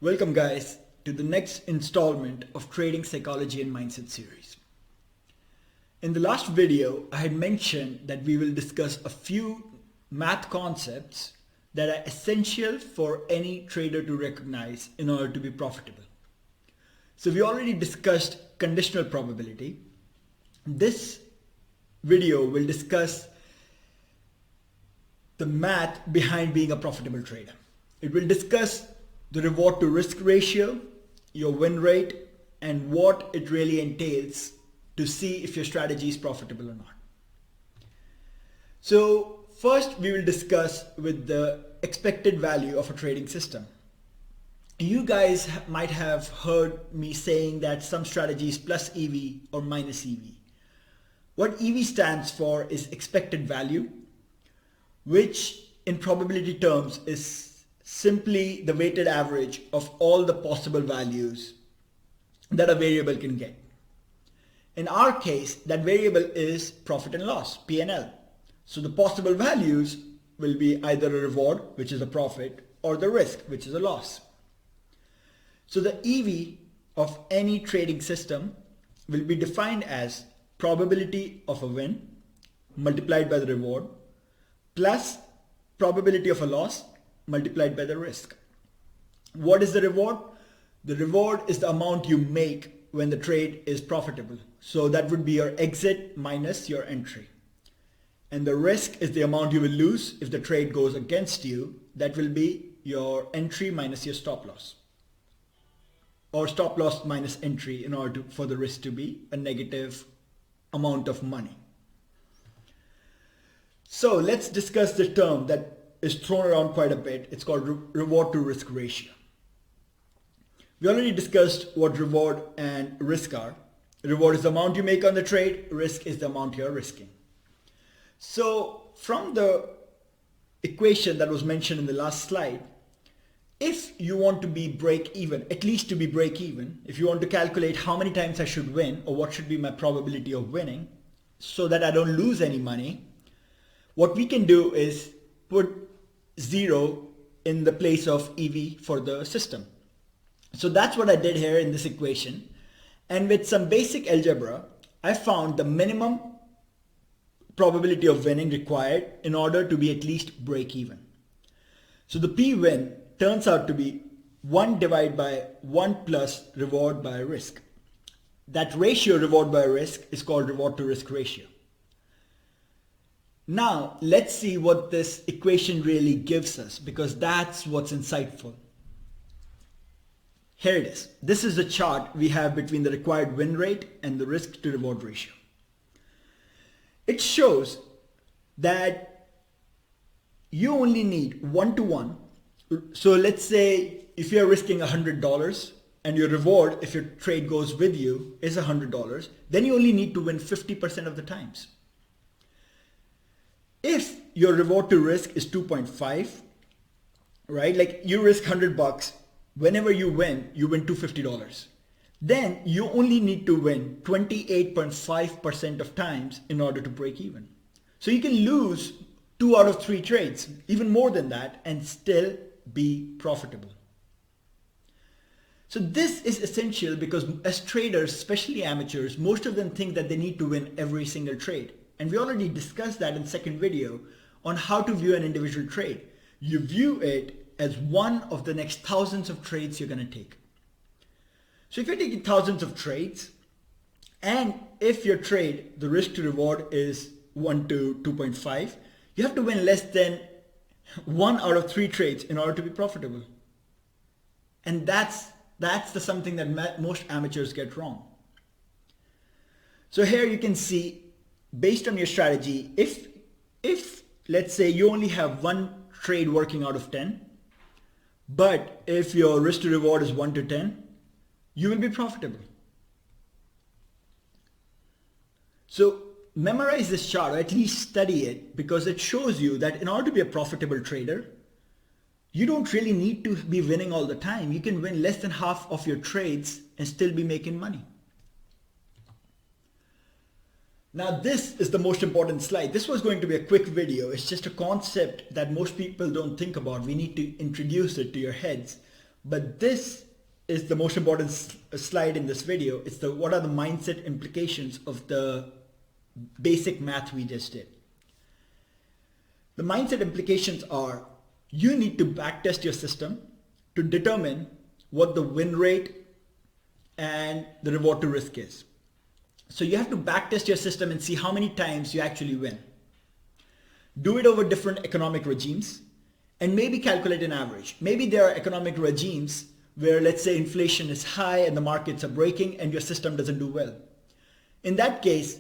Welcome guys to the next installment of Trading Psychology and Mindset series. In the last video, I had mentioned that we will discuss a few math concepts that are essential for any trader to recognize in order to be profitable. So we already discussed conditional probability. This video will discuss the math behind being a profitable trader. It will discuss the reward to risk ratio, your win rate, and what it really entails to see if your strategy is profitable or not. So first we will discuss with the expected value of a trading system. You guys might have heard me saying that some strategies plus EV or minus EV. What EV stands for is expected value, which in probability terms is simply the weighted average of all the possible values that a variable can get. In our case, that variable is profit and loss, P&L. So the possible values will be either a reward, which is a profit, or the risk, which is a loss. So the EV of any trading system will be defined as probability of a win multiplied by the reward plus probability of a loss multiplied by the risk. What is the reward? The reward is the amount you make when the trade is profitable. So that would be your exit minus your entry. And the risk is the amount you will lose if the trade goes against you. That will be your entry minus your stop loss. Or stop loss minus entry in order for the risk to be a negative amount of money. So let's discuss the term that is thrown around quite a bit. It's called reward to risk ratio. We already discussed what reward and risk are. Reward is the amount you make on the trade. Risk is the amount you're risking. So from the equation that was mentioned in the last slide, if you want to be break even, at least to be break even, if you want to calculate how many times I should win or what should be my probability of winning so that I don't lose any money, what we can do is put 0 in the place of EV for the system. So that's what I did here in this equation. And with some basic algebra, I found the minimum probability of winning required in order to be at least break even. So the P-win turns out to be 1 divided by 1 plus reward by risk. That ratio, reward by risk, is called reward to risk ratio. Now let's see what this equation really gives us, because that's what's insightful. Here it is. This is the chart we have between the required win rate and the risk to reward ratio. It shows that you only need 1-to-1. So let's say if you're risking $100 and your reward, if your trade goes with you, is $100, then you only need to win 50% of the times. If your reward to risk is 2.5, right? Like you risk $100, whenever you win $250. Then you only need to win 28.5% of times in order to break even. So you can lose 2 out of 3 trades, even more than that, and still be profitable. So this is essential because as traders, especially amateurs, most of them think that they need to win every single trade. And we already discussed that in the second video on how to view an individual trade. You view it as one of the next thousands of trades you're going to take. So if you're taking thousands of trades, and if your trade, the risk to reward is 1 to 2.5, you have to win less than 1 out of 3 trades in order to be profitable. And that's something that most amateurs get wrong. So here you can see, based on your strategy, if let's say you only have 1 trade working out of 10, but if your risk to reward is 1 to 10, you will be profitable. So memorize this chart, or at least study it, because it shows you that in order to be a profitable trader, you don't really need to be winning all the time. You can win less than half of your trades and still be making money. Now this is the most important slide. This was going to be a quick video. It's just a concept that most people don't think about. We need to introduce it to your heads. But this is the most important slide in this video. It's what are the mindset implications of the basic math we just did. The mindset implications are you need to backtest your system to determine what the win rate and the reward to risk is. So you have to backtest your system and see how many times you actually win. Do it over different economic regimes and maybe calculate an average. Maybe there are economic regimes where, let's say, inflation is high and the markets are breaking and your system doesn't do well. In that case,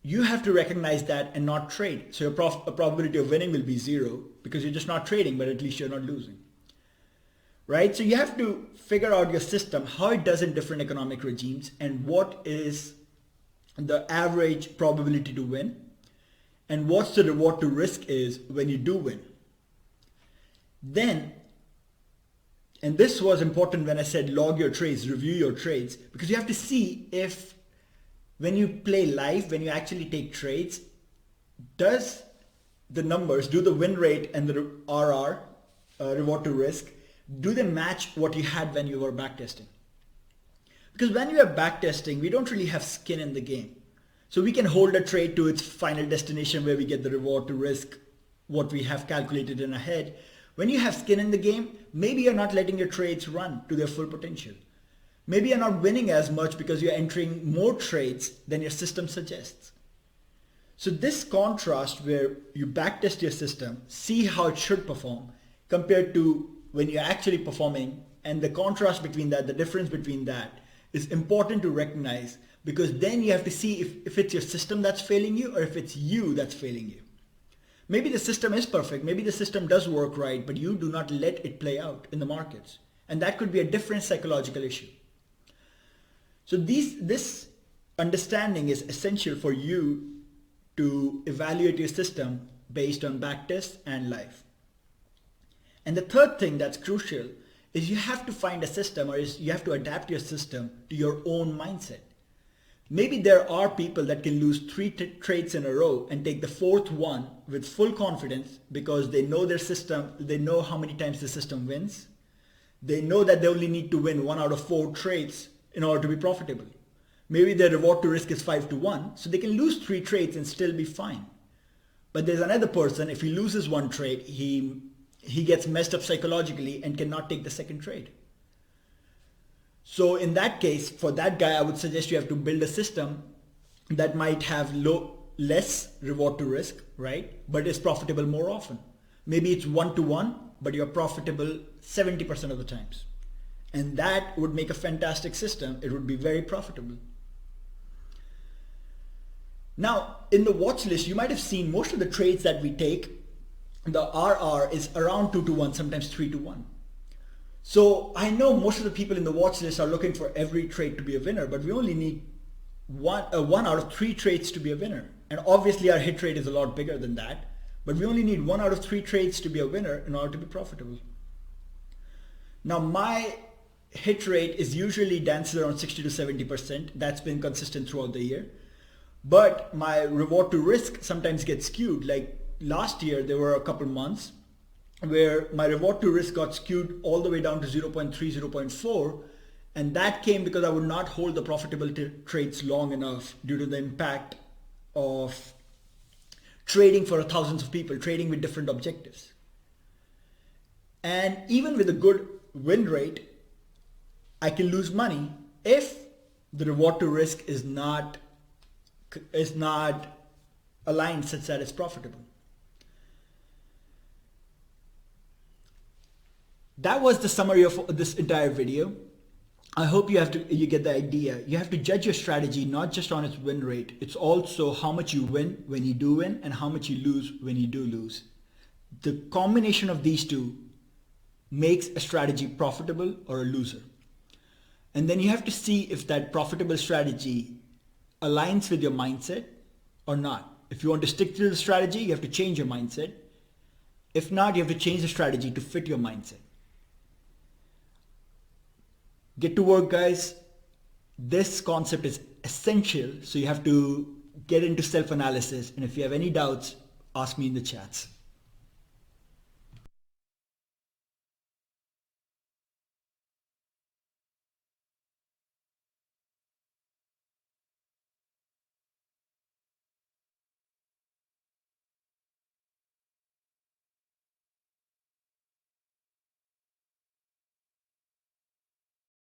you have to recognize that and not trade. So your probability of winning will be 0 because you're just not trading, but at least you're not losing. Right? So you have to figure out your system, how it does in different economic regimes, and what is the average probability to win, and what's the reward to risk is when you do win. Then, and this was important when I said log your trades, review your trades, because you have to see if when you play live, when you actually take trades, does the numbers, do the win rate and the RR, reward to risk, do they match what you had when you were backtesting? Because when you are backtesting, we don't really have skin in the game. So we can hold a trade to its final destination where we get the reward to risk, what we have calculated in our head. When you have skin in the game, maybe you're not letting your trades run to their full potential. Maybe you're not winning as much because you're entering more trades than your system suggests. So this contrast where you backtest your system, see how it should perform compared to when you're actually performing, and the contrast between that, the difference between that is important to recognize, because then you have to see if it's your system that's failing you or if it's you that's failing you. Maybe the system is perfect, maybe the system does work right, but you do not let it play out in the markets. And that could be a different psychological issue. So this understanding is essential for you to evaluate your system based on backtest and live. And the third thing that's crucial is you have to find a system, or you have to adapt your system to your own mindset. Maybe there are people that can lose 3 trades in a row and take the 4th one with full confidence because they know their system, they know how many times the system wins. They know that they only need to win 1 out of 4 trades in order to be profitable. Maybe their reward to risk is 5-1, so they can lose 3 trades and still be fine. But there's another person, if he loses 1 trade, he gets messed up psychologically and cannot take the 2nd trade. So in that case, for that guy, I would suggest you have to build a system that might have less reward to risk, right? But is profitable more often. Maybe it's 1-1, but you're profitable 70% of the times. And that would make a fantastic system. It would be very profitable. Now, in the watch list, you might have seen most of the trades that we take, the RR is around 2-1, sometimes 3-1. So I know most of the people in the watch list are looking for every trade to be a winner, but we only need one out of 3 trades to be a winner. And obviously our hit rate is a lot bigger than that, but we only need 1 out of 3 trades to be a winner in order to be profitable. Now my hit rate is usually dances around 60 to 70%. That's been consistent throughout the year. But my reward to risk sometimes gets skewed. Like last year, there were a couple months where my reward to risk got skewed all the way down to 0.3, 0.4. And that came because I would not hold the profitable trades long enough due to the impact of trading for thousands of people, trading with different objectives. And even with a good win rate, I can lose money if the reward to risk is not aligned such that it's profitable. That was the summary of this entire video. I hope you get the idea. You have to judge your strategy not just on its win rate. It's also how much you win when you do win and how much you lose when you do lose. The combination of these two makes a strategy profitable or a loser. And then you have to see if that profitable strategy aligns with your mindset or not. If you want to stick to the strategy, you have to change your mindset. If not, you have to change the strategy to fit your mindset. Get to work, guys. This concept is essential, so you have to get into self-analysis. And if you have any doubts, ask me in the chats.